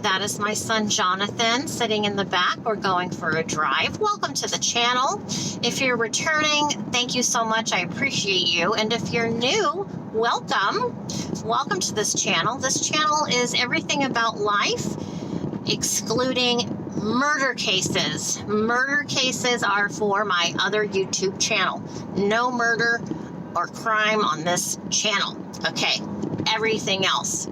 that is my son Jonathan sitting in the back. We're going for a drive. Welcome to the channel. If you're returning, thank you so much. I appreciate you. And if you're new, welcome. Welcome to this channel. This channel is everything about life, excluding murder cases. Murder cases are for my other YouTube channel. No murder or crime on this channel. Okay, everything else.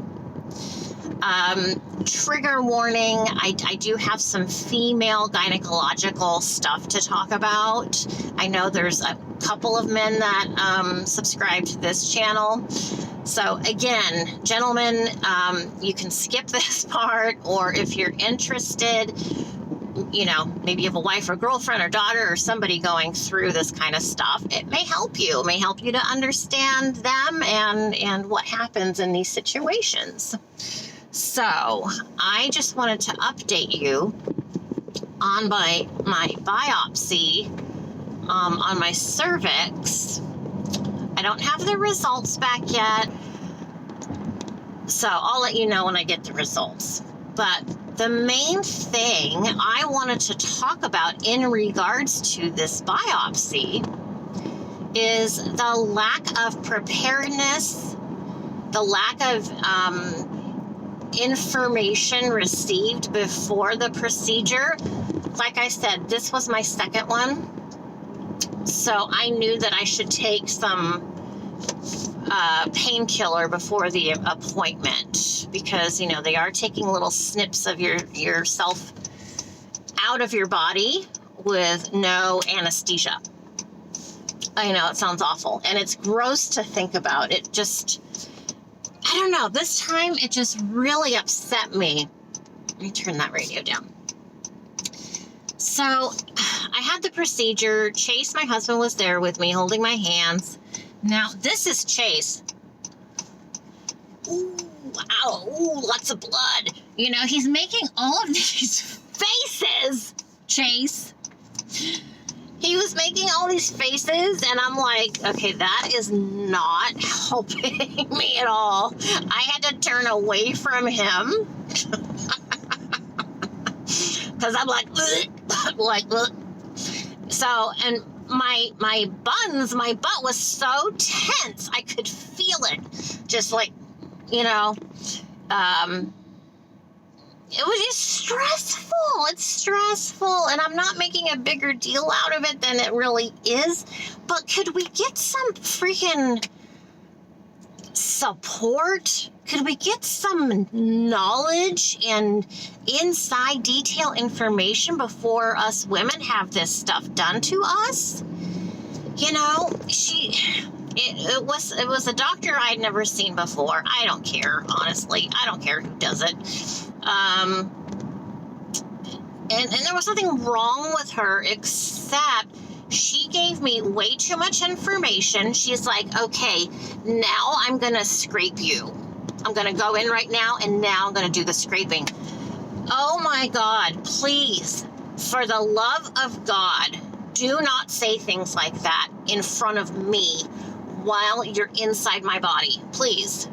Trigger warning, I do have some female gynecological stuff to talk about. I know there's a couple of men that subscribe to this channel. So again, gentlemen, you can skip this part, or if you're interested, you know, maybe you have a wife or girlfriend or daughter or somebody going through this kind of stuff, it may help you. It may help you to understand them and what happens in these situations. So I just wanted to update you on my biopsy on my cervix. I don't have the results back yet, so I'll let you know when I get the results. But the main thing I wanted to talk about in regards to this biopsy is the lack of preparedness, the lack of information received before the procedure. Like I said, this was my second one, so I knew that I should take some painkiller before the appointment, because, you know, they are taking little snips of yourself out of your body with no anesthesia. I know it sounds awful, and it's gross to think about. It just, I don't know, this time it just really upset me. Let me turn that radio down. So I had the procedure. Chase, my husband, was there with me holding my hands. Now, this is Chase. Ooh, wow, ooh, lots of blood. You know, he's making all of these faces, Chase. He was making all these faces, and I'm like, okay, that is not helping me at all. I had to turn away from him. Because I'm like, ugh. So, and my butt was so tense. I could feel it. Just like, you know, it was just stressful. It's stressful, and I'm not making a bigger deal out of it than it really is. But could we get some freaking support? Could we get some knowledge and inside detail information before us women have this stuff done to us? You know, it was a doctor I'd never seen before. I don't care, honestly. I don't care who does it. And there was nothing wrong with her, except she gave me way too much information. She's like, okay, now I'm going to scrape you. I'm going to go in right now, and now I'm going to do the scraping. Oh my God, please, for the love of God, do not say things like that in front of me while you're inside my body, please.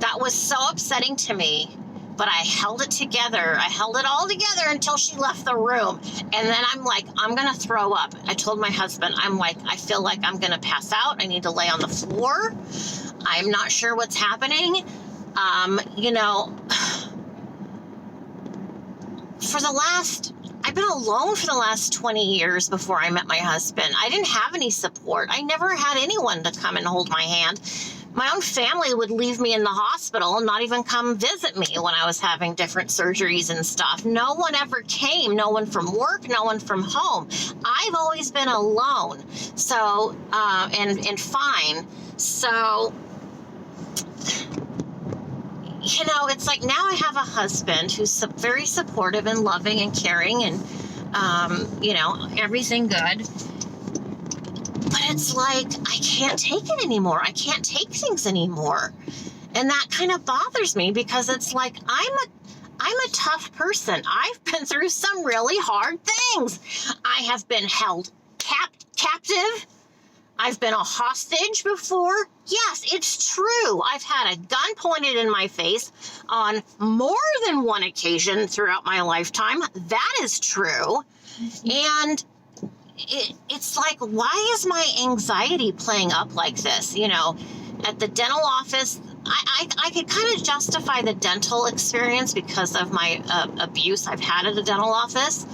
That was so upsetting to me, but I held it together. I held it all together until she left the room. And then I'm like, I'm going to throw up. I told my husband, I'm like, I feel like I'm going to pass out. I need to lay on the floor. I'm not sure what's happening. You know, I've been alone for the last 20 years before I met my husband. I didn't have any support. I never had anyone to come and hold my hand. My own family would leave me in the hospital and not even come visit me when I was having different surgeries and stuff. No one ever came. No one from work, no one from home. I've always been alone. So, and fine. So, you know, it's like now I have a husband who's very supportive and loving and caring and, you know, everything good. But it's like, I can't take it anymore. I can't take things anymore. And that kind of bothers me, because it's like, I'm a tough person. I've been through some really hard things. I have been held captive. I've been a hostage before. Yes, it's true. I've had a gun pointed in my face on more than one occasion throughout my lifetime. That is true. And it's like, why is my anxiety playing up like this? You know, at the dental office, I could kind of justify the dental experience because of my abuse I've had at the dental office.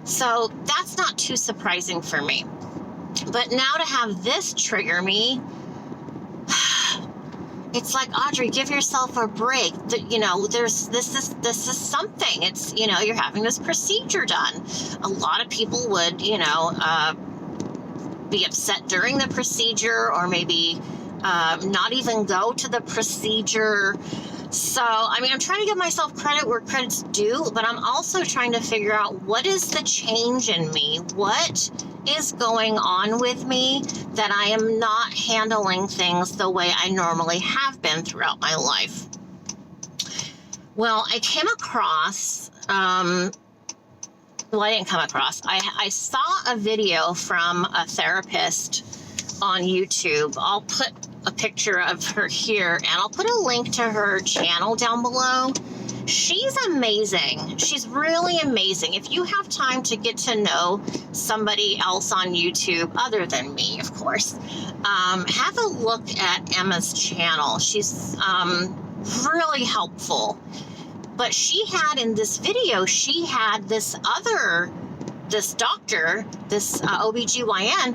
So that's not too surprising for me. But now to have this trigger me, it's like, Audrey, give yourself a break. You know, this is something. It's, you know, you're having this procedure done. A lot of people would, you know, be upset during the procedure, or maybe not even go to the procedure. So, I mean, I'm trying to give myself credit where credit's due, but I'm also trying to figure out, what is the change in me? What is going on with me that I am not handling things the way I normally have been throughout my life? Well, I came across, I saw a video from a therapist on YouTube. I'll put a picture of her here, and I'll put a link to her channel down below. She's amazing. She's really amazing. If you have time to get to know somebody else on YouTube, other than me, of course, have a look at Emma's channel. She's really helpful. But she had, in this video, she had this doctor, this OBGYN,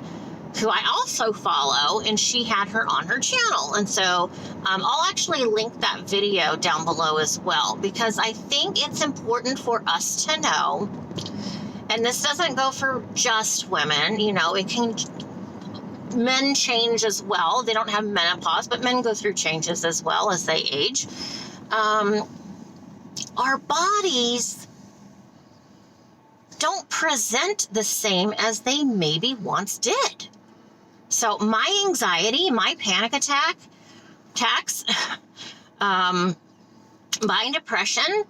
who I also follow, and she had her on her channel. And so I'll actually link that video down below as well, because I think it's important for us to know, and this doesn't go for just women, you know, men change as well. They don't have menopause, but men go through changes as well as they age. Our bodies don't present the same as they maybe once did. So my anxiety, my panic attacks, my depression,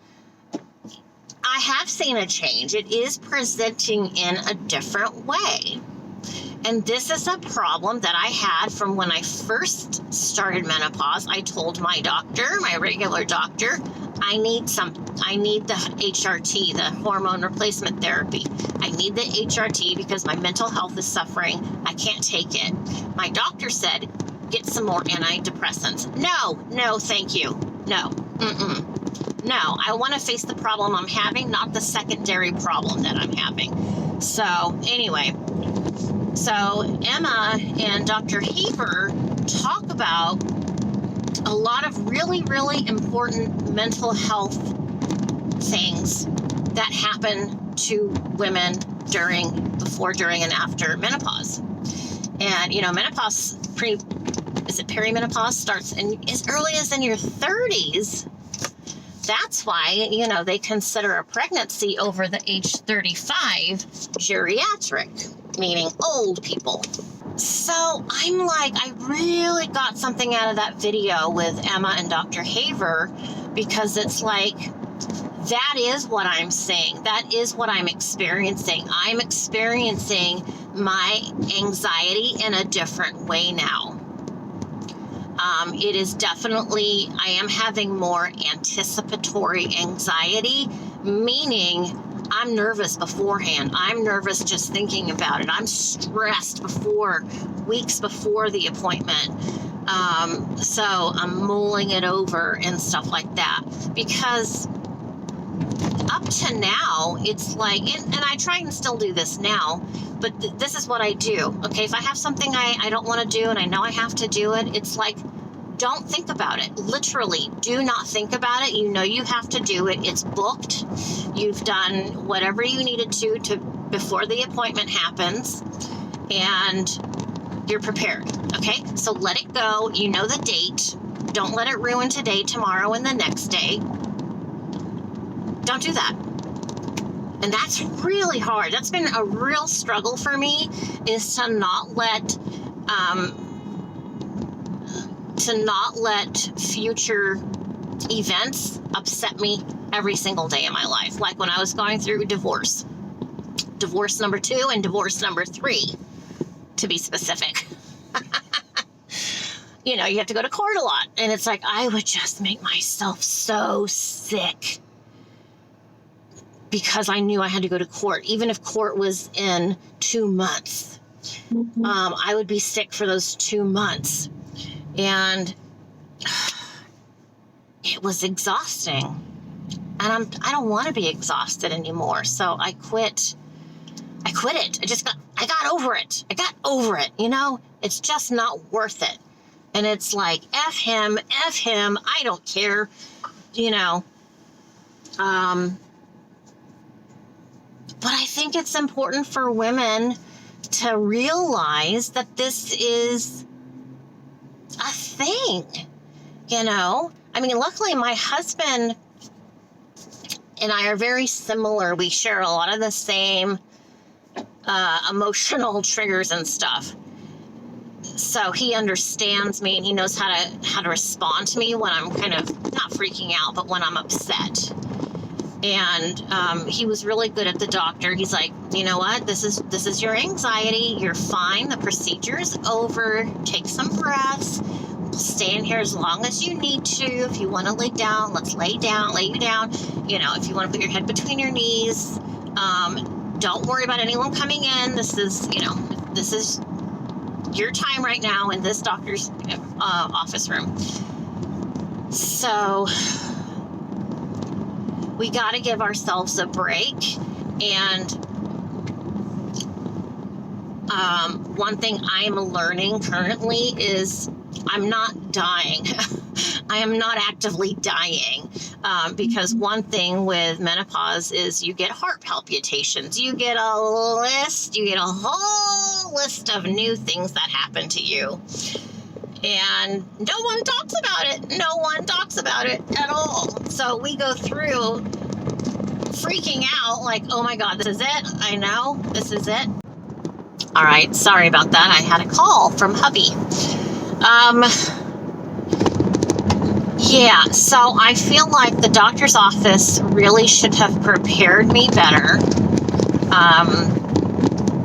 I have seen a change. It is presenting in a different way. And this is a problem that I had from when I first started menopause. I told my doctor, my regular doctor, I need the HRT, the hormone replacement therapy. I need the HRT because my mental health is suffering. I can't take it. My doctor said, get some more antidepressants. No, thank you. No, no, I want to face the problem I'm having, not the secondary problem that I'm having. So anyway, so Emma and Dr. Haber talk about a lot of really, really important mental health things that happen to women before, during, and after menopause. And, you know, menopause, perimenopause starts as early as in your 30s. That's why, you know, they consider a pregnancy over the age 35 geriatric, meaning old people. So I'm like, I really got something out of that video with Emma and Dr. Haver, because it's like, that is what I'm saying. That is what I'm experiencing. I'm experiencing my anxiety in a different way now. It is definitely, I am having more anticipatory anxiety, meaning I'm nervous beforehand. I'm nervous just thinking about it. I'm stressed weeks before the appointment. So I'm mulling it over and stuff like that, because up to now, it's like, and I try and still do this now, but this is what I do. Okay, if I have something I don't want to do and I know I have to do it, it's like, don't think about it. Literally, do not think about it. You know you have to do it. It's booked. You've done whatever you needed to before the appointment happens, and you're prepared. Okay, so let it go. You know the date. Don't let it ruin today, tomorrow, and the next day. Don't do that. And that's really hard. That's been a real struggle for me, is to not let future events upset me every single day of my life. Like when I was going through divorce number 2 and divorce number 3, to be specific. You know, you have to go to court a lot. And it's like, I would just make myself so sick because I knew I had to go to court. Even if court was in 2 months, I would be sick for those 2 months. And it was exhausting. And I don't want to be exhausted anymore. So I quit it. I got over it. You know, it's just not worth it. And it's like, F him, I don't care, you know. But I think it's important for women to realize that this is a thing, you know. I mean, luckily my husband and I are very similar. We share a lot of the same emotional triggers and stuff. So he understands me and he knows how to respond to me when I'm kind of not freaking out, but when I'm upset. And he was really good at the doctor. He's like, you know what? This is your anxiety. You're fine. The procedure's over. Take some breaths. Stay in here as long as you need to. If you want to lay down, let's lay you down. You know, if you want to put your head between your knees, don't worry about anyone coming in. This is your time right now in this doctor's office room. So we got to give ourselves a break. And one thing I'm learning currently is I'm not dying. I am not actively dying, because one thing with menopause is you get heart palpitations. You get a whole list of new things that happen to you. And no one talks about it. No one talks about it at all. So we go through freaking out like, oh my God, this is it. I know, this is it. All right, sorry about that. I had a call from Hubby. Yeah, so I feel like the doctor's office really should have prepared me better.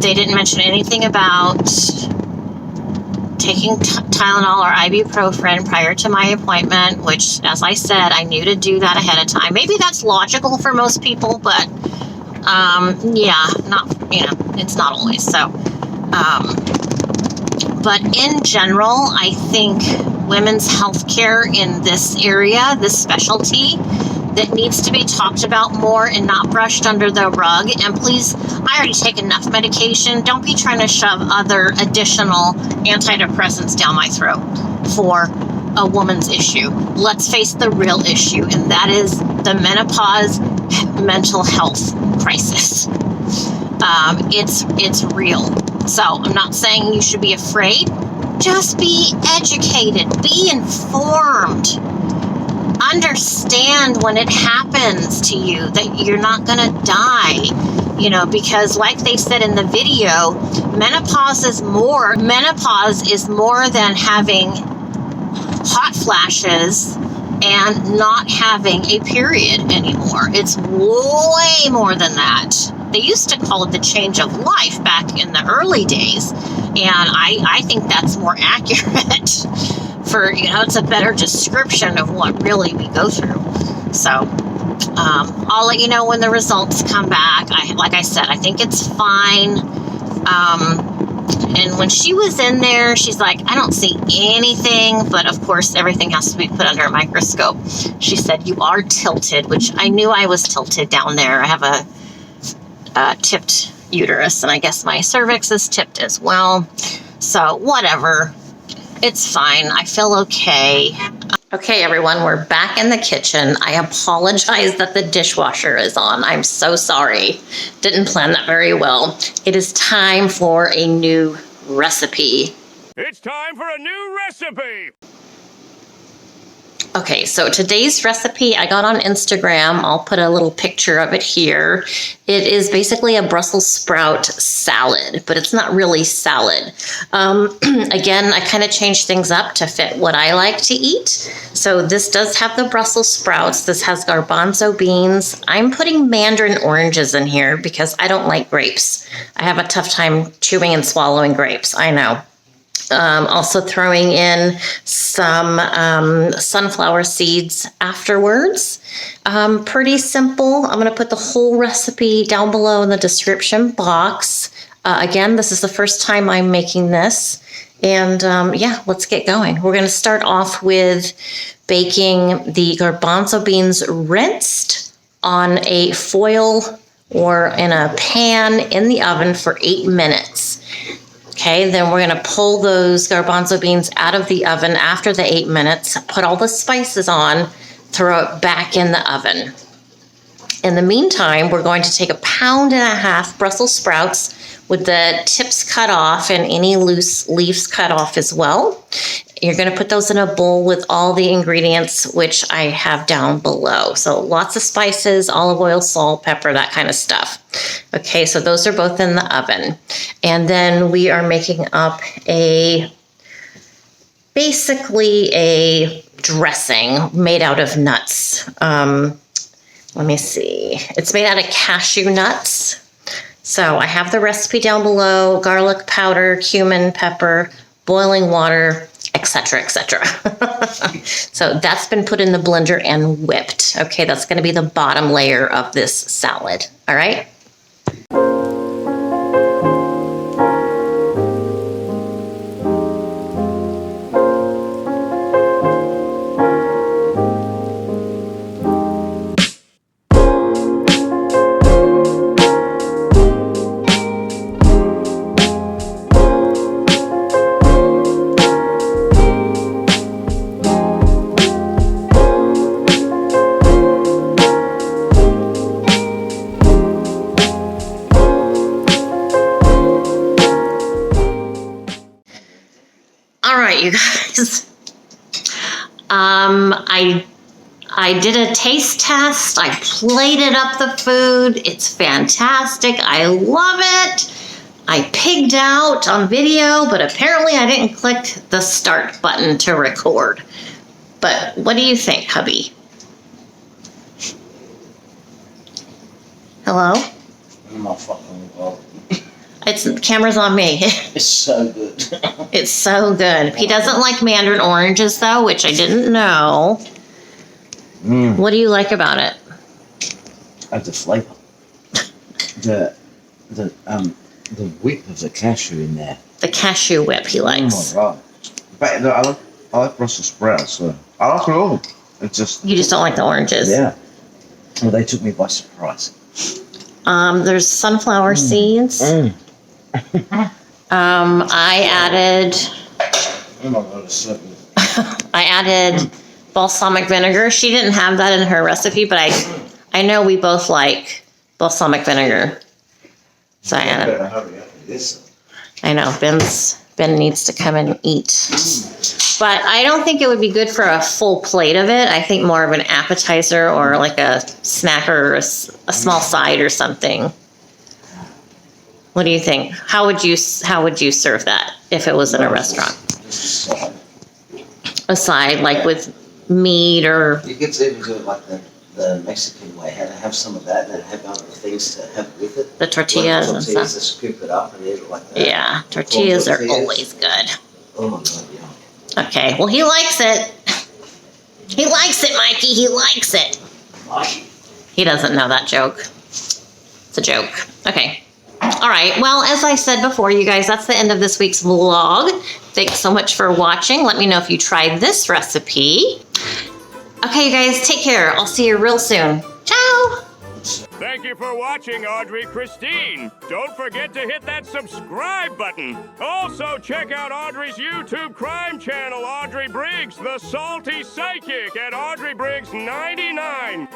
They didn't mention anything about taking Tylenol or ibuprofen prior to my appointment, which, as I said, I knew to do that ahead of time. Maybe that's logical for most people, but yeah, it's not always. So, but in general, I think women's health care in this area, this specialty, that needs to be talked about more and not brushed under the rug. And please, I already take enough medication. Don't be trying to shove other additional antidepressants down my throat for a woman's issue. Let's face the real issue, and that is the menopause mental health crisis. It's real. So I'm not saying you should be afraid. Just be educated, be informed. Understand when it happens to you that you're not going to die, because like they said in the video, menopause is more than having hot flashes and not having a period anymore. It's way more than that. They used to call it the change of life back in the early days, and I think that's more accurate for, it's a better description of what really we go through. So I'll let you know when the results come back. Like I said, I think it's fine. And when she was in there, she's like, I don't see anything, but of course everything has to be put under a microscope. She said, you are tilted, which I knew I was tilted down there. I have a tipped uterus, and I guess my cervix is tipped as well. So whatever, it's fine. I feel okay. Okay, everyone, we're back in the kitchen. I apologize that the dishwasher is on. I'm so sorry. Didn't plan that very well. It is time for a new recipe. It's time for a new recipe! Okay, so today's recipe I got on Instagram. I'll put a little picture of it here. It is basically a Brussels sprout salad, but it's not really salad. Again, I kind of changed things up to fit what I like to eat. So this does have the Brussels sprouts. This has garbanzo beans. I'm putting mandarin oranges in here because I don't like grapes. I have a tough time chewing and swallowing grapes, I know. Also throwing in some sunflower seeds afterwards. Pretty simple. I'm going to put the whole recipe down below in the description box. Again, this is the first time I'm making this. And yeah, let's get going. We're going to start off with baking the garbanzo beans rinsed on a foil or in a pan in the oven for 8 minutes. Okay, then we're going to pull those garbanzo beans out of the oven after the 8 minutes, put all the spices on, throw it back in the oven. In the meantime, we're going to take 1.5 pounds Brussels sprouts with the tips cut off and any loose leaves cut off as well. You're going to put those in a bowl with all the ingredients, which I have down below. So lots of spices, olive oil, salt, pepper, that kind of stuff. Okay, so those are both in the oven. And then we are making up basically a dressing made out of nuts. Let me see. It's made out of cashew nuts. So I have the recipe down below: garlic powder, cumin, pepper, boiling water, etc., etc. So that's been put in the blender and whipped. Okay, that's going to be the bottom layer of this salad. All right. You guys, I did a taste test. I plated up the food. It's fantastic. I love it. I pigged out on video, but apparently I didn't click the start button to record. But what do you think, hubby? Hello? I'm not fucking involved. Camera's on me. It's so good. It's so good. He doesn't like mandarin oranges though, which I didn't know. What do you like about it? The flavor. The whip of the cashew in there. The cashew whip he likes. Oh my god. But I like Brussel sprouts, so I like it all. It's just You just don't like the oranges. Yeah. Well, they took me by surprise. There's sunflower seeds. I added Oh my god, it's so good. I added balsamic vinegar. She didn't have that in her recipe, but I know we both like balsamic vinegar. So I added. Better hurry up with this. I know Ben needs to come and eat. But I don't think it would be good for a full plate of it. I think more of an appetizer or like a snack or a small side or something. What do you think? How would you serve that if it was in a restaurant? A side, like with meat or... You could even do it like the Mexican way. Have some of that and then have other things to have with it. The tortillas and stuff. To scoop it up and eat it like that. Yeah, tortillas are always good. Oh my god, yeah. Okay, well, he likes it. He likes it, Mikey. He likes it. He doesn't know that joke. It's a joke. Okay. All right. Well, as I said before, you guys, that's the end of this week's vlog. Thanks so much for watching. Let me know if you tried this recipe. Okay, you guys, take care. I'll see you real soon. Ciao. Thank you for watching, Audrey Christine. Don't forget to hit that subscribe button. Also, check out Audrey's YouTube crime channel, Audrey Briggs, the Salty Psychic, at Audrey Briggs 99.